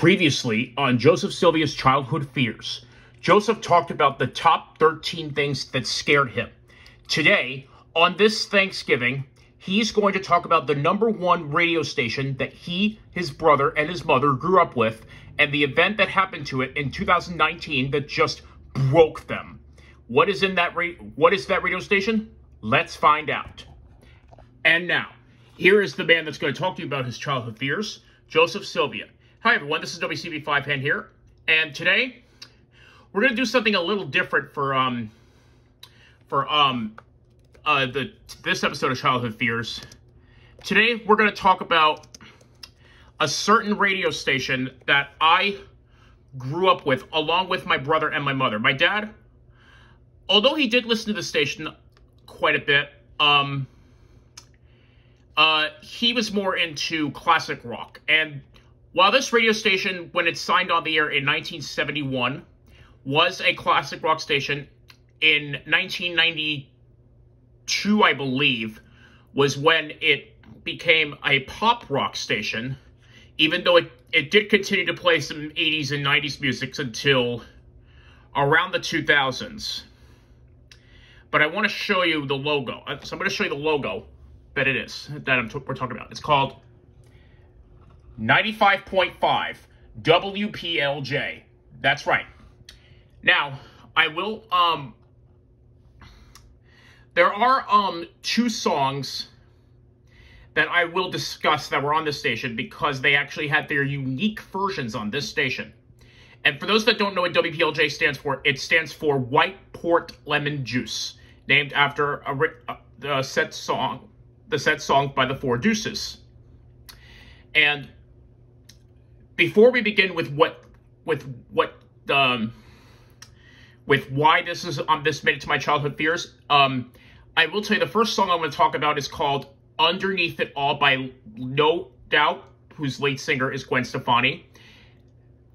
Previously on Joseph Sylvia's childhood fears, Joseph talked about the top 13 things that scared him. Today, on this Thanksgiving, he's going to talk about the #1 radio station that he, his brother, and his mother grew up with, and the event that happened to it in 2019 that just broke them. What is that radio station? Let's find out. And now, here is the man that's going to talk to you about his childhood fears, Joseph Sylvia. Hi everyone, this is WCB5 here, and today we're going to do something a little different for this episode of Childhood Fears. Today we're going to talk about a certain radio station that I grew up with along with my brother and my mother. My dad, although he did listen to the station quite a bit, he was more into classic rock. And while this radio station, when it signed on the air in 1971, was a classic rock station, in 1992, I believe, was when it became a pop rock station, even though it did continue to play some 80s and 90s music until around the 2000s. But I want to show you the logo. So I'm going to show you the logo that it is, that we're talking about. It's called 95.5 WPLJ. That's right. Now, I will, there are, two songs that I will discuss that were on this station because they actually had their unique versions on this station. And for those that don't know what WPLJ stands for, it stands for White Port Lemon Juice, named after the set song by the Four Deuces. And before we begin with why this is this made it to my childhood fears, I will tell you the first song I'm going to talk about is called "Underneath It All" by No Doubt, whose lead singer is Gwen Stefani.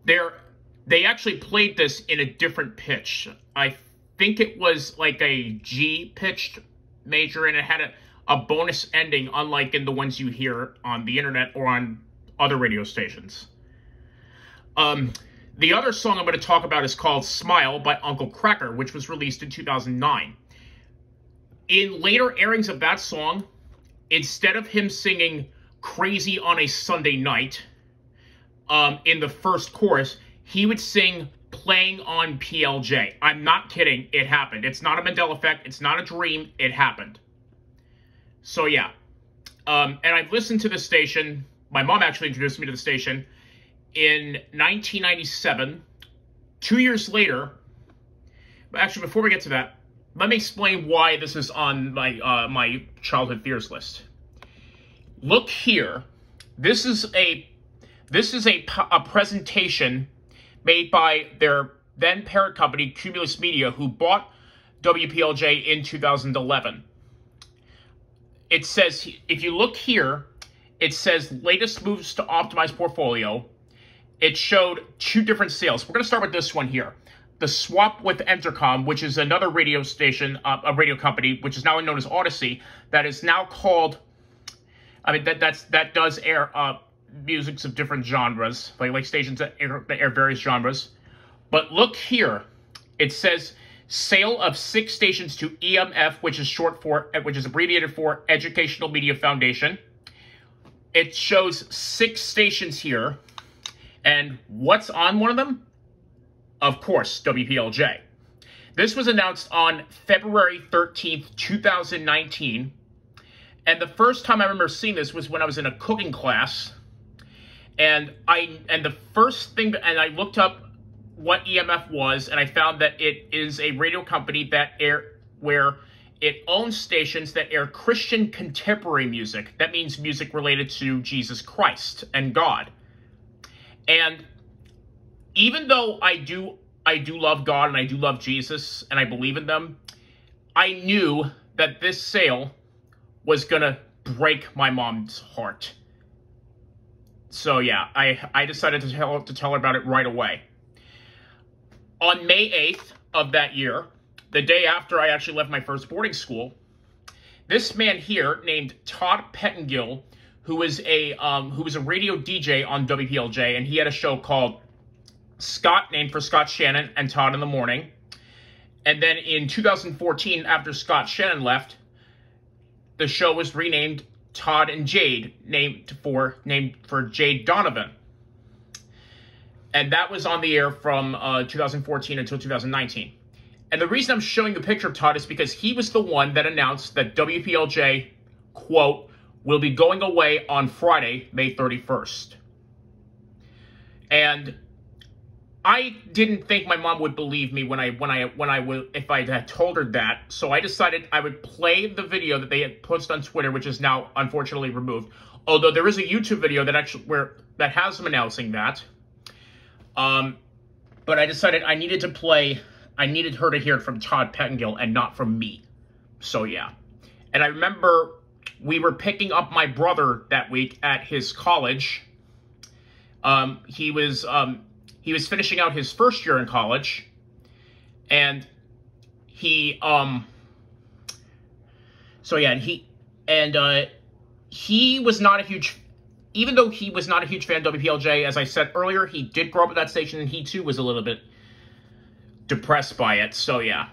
They actually played this in a different pitch. I think it was like a G pitched major, and it had a bonus ending, unlike in the ones you hear on the internet or on other radio stations. The other song I'm going to talk about is called "Smile" by Uncle Kracker, which was released in 2009. In later airings of that song, instead of him singing "Crazy on a Sunday Night" in the first chorus, he would sing "Playing on PLJ." I'm not kidding. It happened. It's not a Mandela effect. It's not a dream. It happened. So, yeah. And I've listened to this station. My mom actually introduced me to the station in 1997. 2 years later, actually, before we get to that, let me explain why this is on my my childhood fears list. Look here. This is a presentation made by their then parent company, Cumulus Media, who bought WPLJ in 2011. It says, if you look here, it says latest moves to optimize portfolio. It showed two different sales. We're going to start with this one here. The swap with Entercom, which is another radio station, a radio company, which is now known as Odyssey, that is now called, that does air musics of different genres, like stations that air various genres. But look here, it says sale of 6 stations to EMF, which is abbreviated for Educational Media Foundation. It shows 6 stations here, and what's on one of them? Of course, WPLJ. This was announced on February 13th, 2019, and the first time I remember seeing this was when I was in a cooking class, and I looked up what EMF was, and I found that it is a radio company where it owns stations that air Christian contemporary music. That means music related to Jesus Christ and God. And even though I do love God and I do love Jesus and I believe in them, I knew that this sale was gonna break my mom's heart. So yeah, I decided to tell her about it right away. On May 8th of that year, the day after I actually left my first boarding school, this man here named Todd Pettengill, who was a radio DJ on WPLJ, and he had a show called Scott, named for Scott Shannon and Todd in the Morning. And then in 2014, after Scott Shannon left, the show was renamed Todd and Jade, named for Jade Donovan. And that was on the air from 2014 until 2019. And the reason I'm showing the picture of Todd is because he was the one that announced that WPLJ, quote, will be going away on Friday, May 31st. And I didn't think my mom would believe me if I had told her that. So I decided I would play the video that they had posted on Twitter, which is now unfortunately removed. Although there is a YouTube video that has them announcing that. But I decided I needed her to hear it from Todd Pettengill and not from me. So yeah. And I remember we were picking up my brother that week at his college. He was finishing out his first year in college, and he was not a huge, even though he was not a huge fan of WPLJ, as I said earlier, he did grow up at that station, and he too was a little bit depressed by it. So yeah.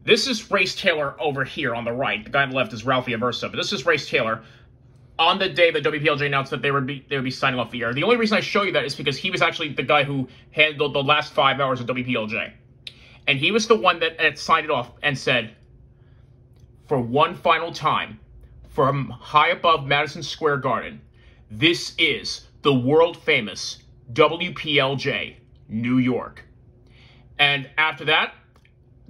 This is Race Taylor over here on the right. The guy on the left is Ralphie Aversa, but this is Race Taylor on the day that WPLJ announced that they would be signing off the air. The only reason I show you that is because he was actually the guy who handled the last 5 hours of WPLJ. And he was the one that had signed it off and said, for one final time, from high above Madison Square Garden, this is the world-famous WPLJ, New York. And after that,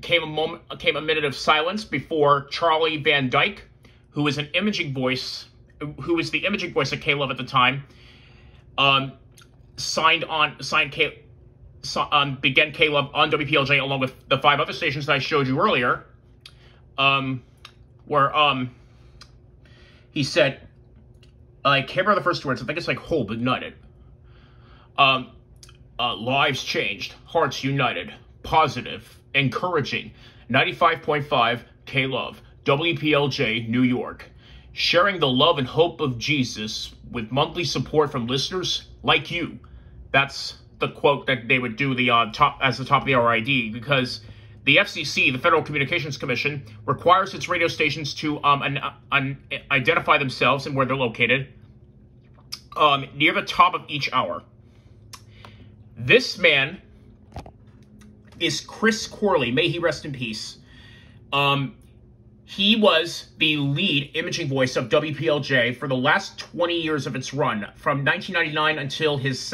came a minute of silence before Charlie Van Dyke, who was the imaging voice at K-Love at the time, began K-Love on WPLJ along with the 5 other stations that I showed you earlier, where he said, I can't remember the first words, I think it's like whole but nutted. Lives changed, hearts united, positive, encouraging, 95.5 K-Love, WPLJ, New York. Sharing the love and hope of Jesus with monthly support from listeners like you. That's the quote that they would do as the top of the hour ID, because the FCC, the Federal Communications Commission, requires its radio stations to identify themselves and where they're located near the top of each hour. This man is Chris Corley. May he rest in peace. He was the lead imaging voice of WPLJ for the last 20 years of its run, from 1999 until his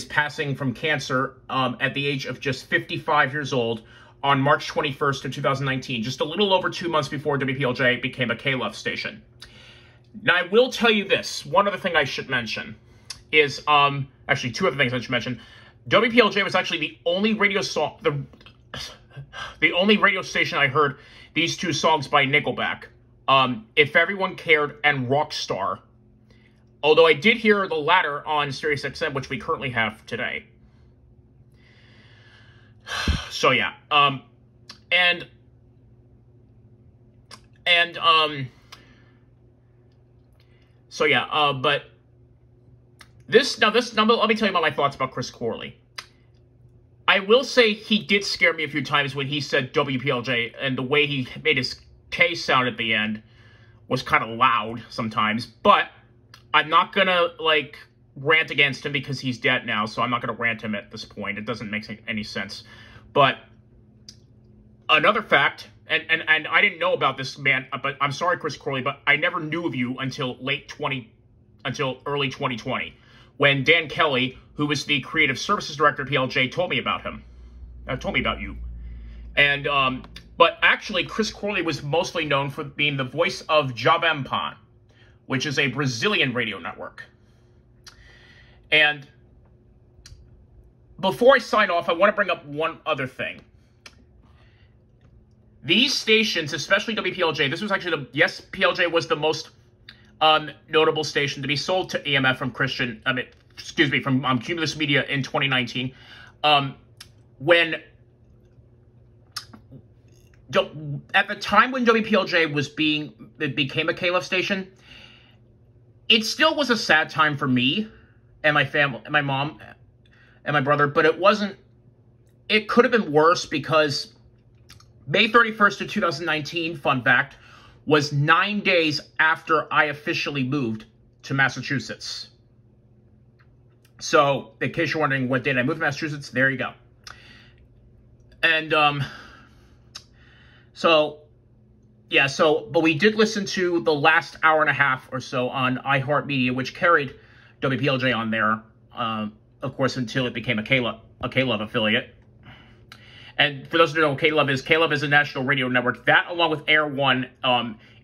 passing from cancer at the age of just 55 years old on March 21st of 2019, just a little over 2 months before WPLJ became a K-Love station. Now, I will tell you this. One other thing I should mention is, actually, 2 other things I should mention. WPLJ was actually the only radio station I heard these 2 songs by Nickelback, If Everyone Cared and Rockstar. Although I did hear the latter on SiriusXM, which we currently have today. So yeah, but now let me tell you about my thoughts about Chris Corley. I will say he did scare me a few times when he said WPLJ, and the way he made his K sound at the end was kind of loud sometimes, but I'm not gonna, rant against him because he's dead now, so I'm not gonna rant him at this point. It doesn't make any sense. But another fact, and I didn't know about this man, but I'm sorry, Chris Corley, but I never knew of you until early 2020, when Dan Kelly, who was the creative services director at PLJ, told me about him. Told me about you. And, but actually, Chris Corley was mostly known for being the voice of Jovem Pan, which is a Brazilian radio network. And before I sign off, I want to bring up one other thing. These stations, especially WPLJ, this was actually PLJ was the most notable station to be sold to AMF from from Cumulus Media in 2019. When at the time when WPLJ it became a K-Love station, it still was a sad time for me and my family, and my mom and my brother, but it could have been worse because May 31st of 2019, fun fact, was 9 days after I officially moved to Massachusetts. So, in case you're wondering what date I moved to Massachusetts, there you go. And, but we did listen to the last hour and a half or so on iHeartMedia, which carried WPLJ on there, of course, until it became a K-Love affiliate. And for those who don't know what K-Love is a national radio network. That, along with Air One,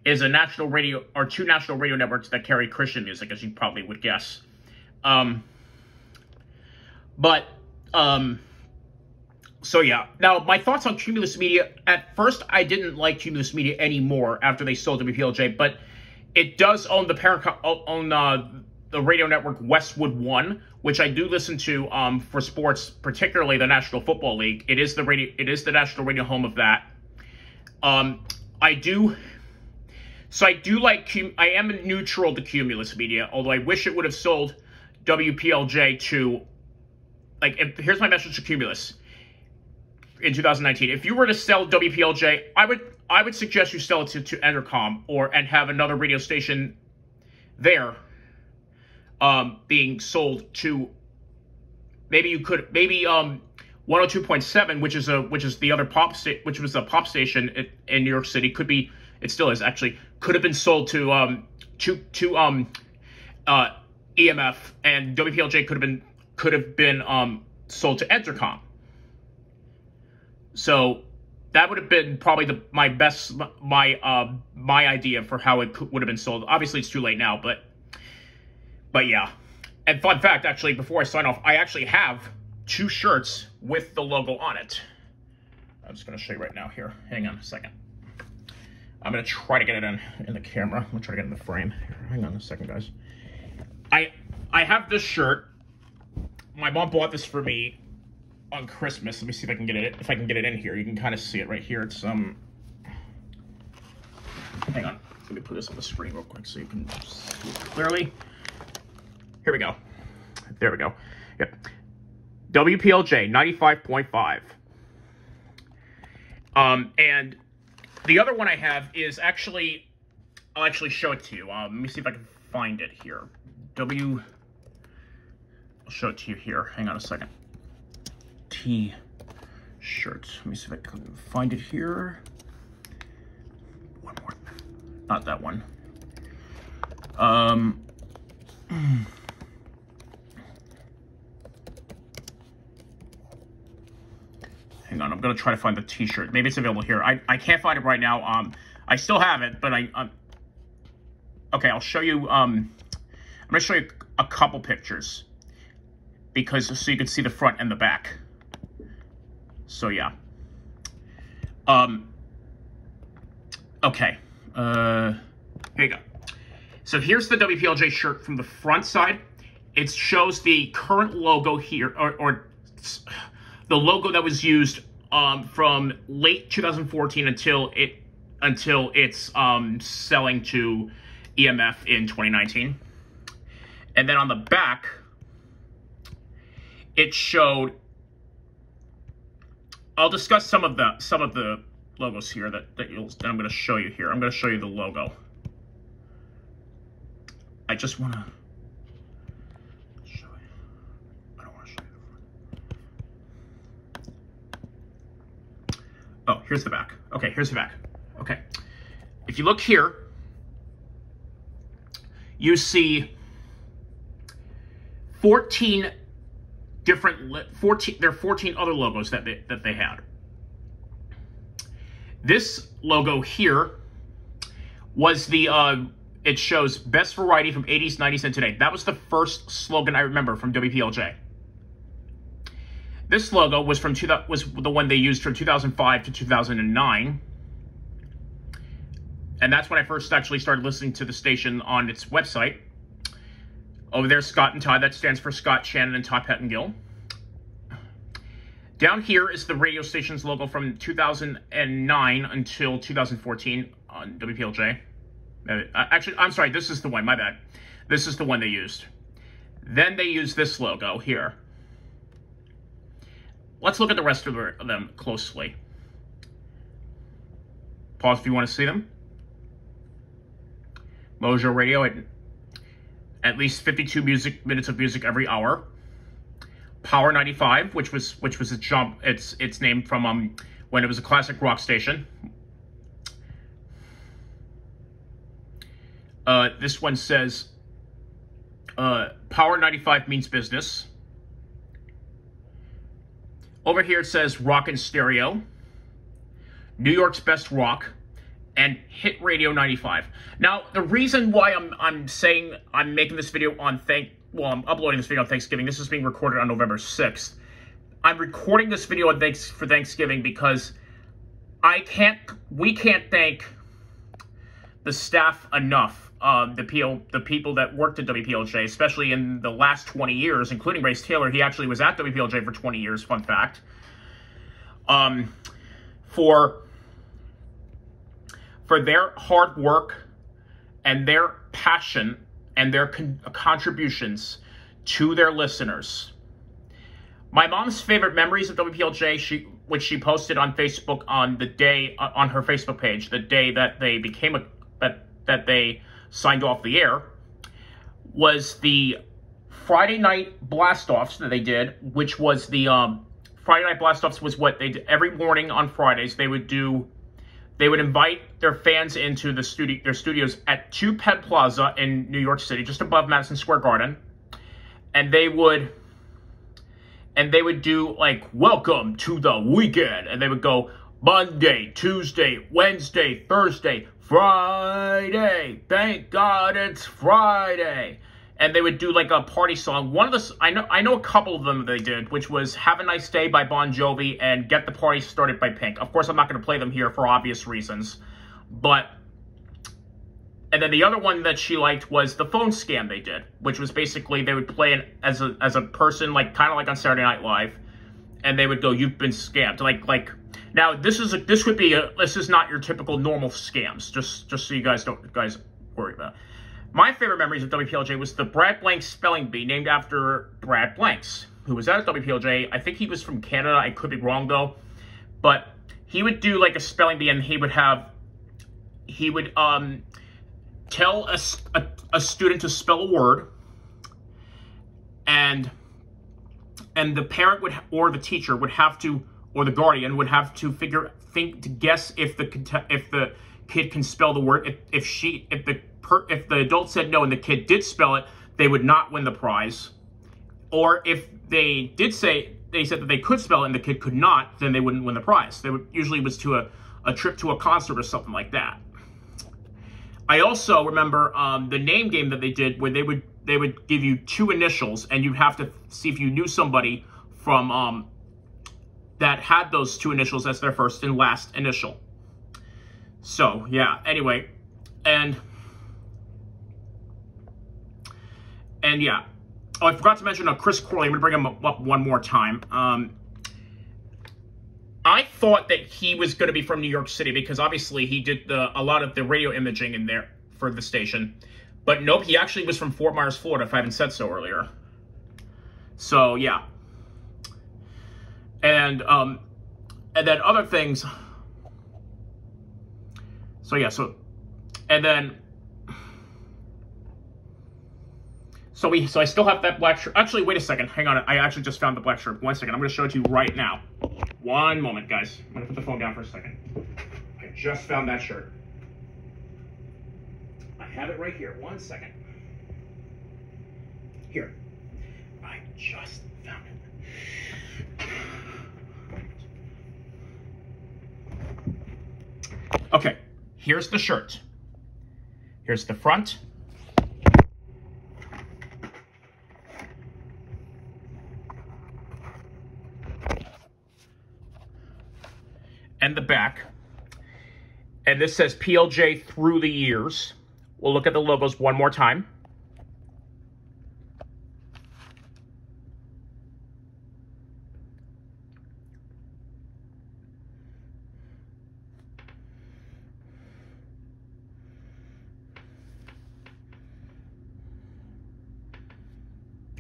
is a national radio, or two national radio networks that carry Christian music, as you probably would guess. So yeah. Now, my thoughts on Cumulus Media. At first, I didn't like Cumulus Media anymore after they sold WPLJ, but it does own the parent, the radio network Westwood One, which I do listen to for sports, particularly the National Football League. It is the national radio home of that. I am neutral to Cumulus Media, although I wish it would have sold WPLJ to, here's my message to Cumulus in 2019. If you were to sell WPLJ, I would suggest you sell it to Entercom and have another radio station there being sold to, maybe 102.7, which is the other which was a pop station in New York City. It still is actually, could have been sold to EMF, and WPLJ could have been sold to Entercom. So that would have been probably my idea for how it would have been sold. Obviously, it's too late now, but yeah. And fun fact, actually, before I sign off, I actually have 2 shirts with the logo on it. I'm just going to show you right now here. Hang on a second. I'm going to try to get it in the camera. I'm going to try to get it in the frame. Here, hang on a second, guys. I have this shirt. My mom bought this for me on Christmas. Let me see if I can get it. If I can get it in here, you can kind of see it right here. It's hang on. Let me put this on the screen real quick so you can see it clearly. Here we go. There we go. Yep. WPLJ 95.5. And the other one I have is actually, I'll actually show it to you. Let me see if I can find it here. I'll show it to you here. Hang on a second. T-shirts. Let me see if I can find it here. One more. Not that one. Hang on, I'm gonna try to find the T-shirt. Maybe it's available here. I can't find it right now. I still have it, but okay, I'll show you. I'm gonna show you a couple pictures so you can see the front and the back. So yeah. Okay. Here you go. So here's the WPLJ shirt from the front side. It shows the current logo here, or the logo that was used from late 2014 until it's selling to EMF in 2019. And then on the back, it showed. I'll discuss some of the logos here that I'm going to show you here. I'm going to show you the logo. I just want to show you. I don't want to show you the front. Oh, here's the back. Okay, here's the back. Okay. If you look here, you see 14 other logos that they had. This logo here was it shows best variety from 80s, 90s, and today. That was the first slogan I remember from WPLJ. This logo was the one they used from 2005 to 2009. And that's when I first actually started listening to the station on its website. Over there, Scott and Todd, that stands for Scott, Shannon, and Todd Pettengill. Down here is the radio station's logo from 2009 until 2014 on WPLJ. Actually, I'm sorry, this is the one, my bad. This is the one they used. Then they used this logo here. Let's look at the rest of them closely. Pause if you want to see them. Mojo Radio at least 52 minutes of music every hour. Power 95, which was a jump. It's named from when it was a classic rock station. This one says Power 95 means business. Over here it says Rock and Stereo, New York's Best Rock, and Hit Radio 95. Now, the reason why I'm saying I'm making this video on I'm uploading this video on Thanksgiving. This is being recorded on November 6th. I'm recording this video for Thanksgiving because we can't thank the staff enough. The people that worked at WPLJ, especially in the last 20 years, including Race Taylor. He actually was at WPLJ for 20 years, fun fact. For their hard work and their passion and their contributions to their listeners. My mom's favorite memories of WPLJ, which she posted on Facebook on the day, on her Facebook page, the day that they became that they signed off the air, was the Friday night blast-offs that they did, which was the Friday night blast-offs was what they did every morning on Fridays. They would invite their fans into their studios at 2 Penn Plaza in New York City, just above Madison Square Garden, and they would do like welcome to the weekend, and they would go Monday, Tuesday, Wednesday, Thursday, Friday. Thank God it's Friday. And they would do like a party song. One of the I know a couple of them they did, which was "Have a Nice Day" by Bon Jovi and "Get the Party Started" by Pink. Of course, I'm not going to play them here for obvious reasons, and then the other one that she liked was the phone scam they did, which was basically they would play it as a person, like kind of like on Saturday Night Live, and they would go, "You've been scammed." Like now this is not your typical normal scams. Just so you guys worry about it. My favorite memories of WPLJ was the Brad Blanks spelling bee, named after Brad Blanks, who was at WPLJ. I think he was from Canada. I could be wrong, though. But he would do, like, a spelling bee, and he would tell a student to spell a word, and the parent would, or the teacher would have to, or the guardian would have to guess if the kid can spell the word. If the adult said no and the kid did spell it, they would not win the prize. Or if they said that they could spell it and the kid could not, then they wouldn't win the prize. Usually was to a trip to a concert or something like that. I also remember the name game that they did, where they would give you 2 initials, and you'd have to see if you knew somebody from that had those 2 initials as their first and last initial. So yeah. Anyway, and yeah. Oh, I forgot to mention Chris Corley. I'm going to bring him up one more time. I thought that he was going to be from New York City because obviously he did a lot of the radio imaging in there for the station. But nope, he actually was from Fort Myers, Florida, if I haven't said so earlier. So, yeah. And then other things. So, yeah, So I still have that black shirt. Actually, wait a second. Hang on. I actually just found the black shirt. 1 second. I'm going to show it to you right now. One moment, guys. I'm going to put the phone down for a second. I just found that shirt. I have it right here. 1 second. Here. I just found it. Okay. Here's the shirt. Here's the front. And the back. And this says PLJ through the years. We'll look at the logos one more time.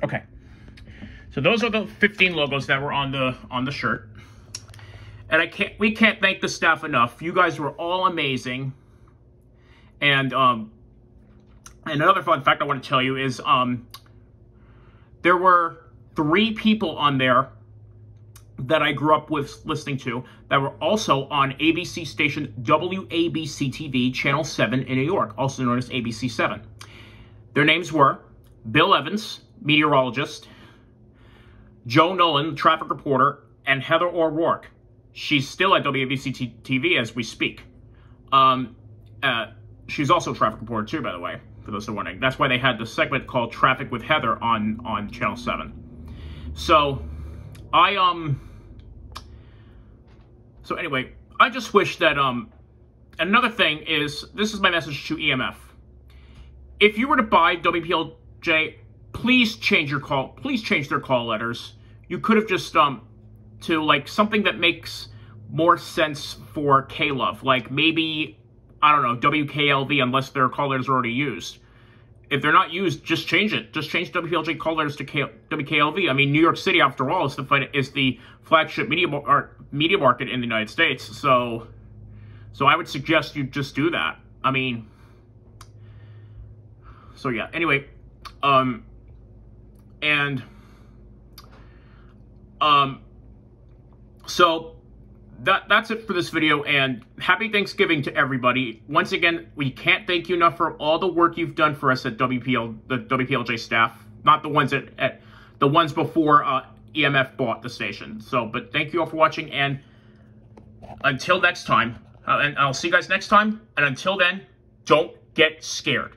Okay. So those are the 15 logos that were on the shirt. And we can't thank the staff enough. You guys were all amazing. And another fun fact I want to tell you is there were 3 people on there that I grew up with listening to that were also on ABC station WABC-TV, Channel 7 in New York, also known as ABC7. Their names were Bill Evans, meteorologist, Joe Nolan, traffic reporter, and Heather O'Rourke. She's still at WABC-TV as we speak. She's also a traffic reporter too, by the way, for those who are wondering. That's why they had the segment called Traffic with Heather on Channel 7. So, so anyway, I just wish that, another thing is, this is my message to EMF. If you were to buy WPLJ, please change their call letters. You could have just, to like something that makes more sense for K-Love, like maybe, I don't know, WKLV, unless their call letters are already used. If they're not used, just change it. Just change WPLJ call letters to WKLV. I mean, New York City, after all, is the flagship media market in the United States. So I would suggest you just do that. I mean, so yeah. Anyway, so that's it for this video, and happy Thanksgiving to everybody. Once again, we can't thank you enough for all the work you've done for us at the WPLJ staff. Not the ones the ones before EMF bought the station. So, but thank you all for watching, and until next time, and I'll see you guys next time, and until then, don't get scared.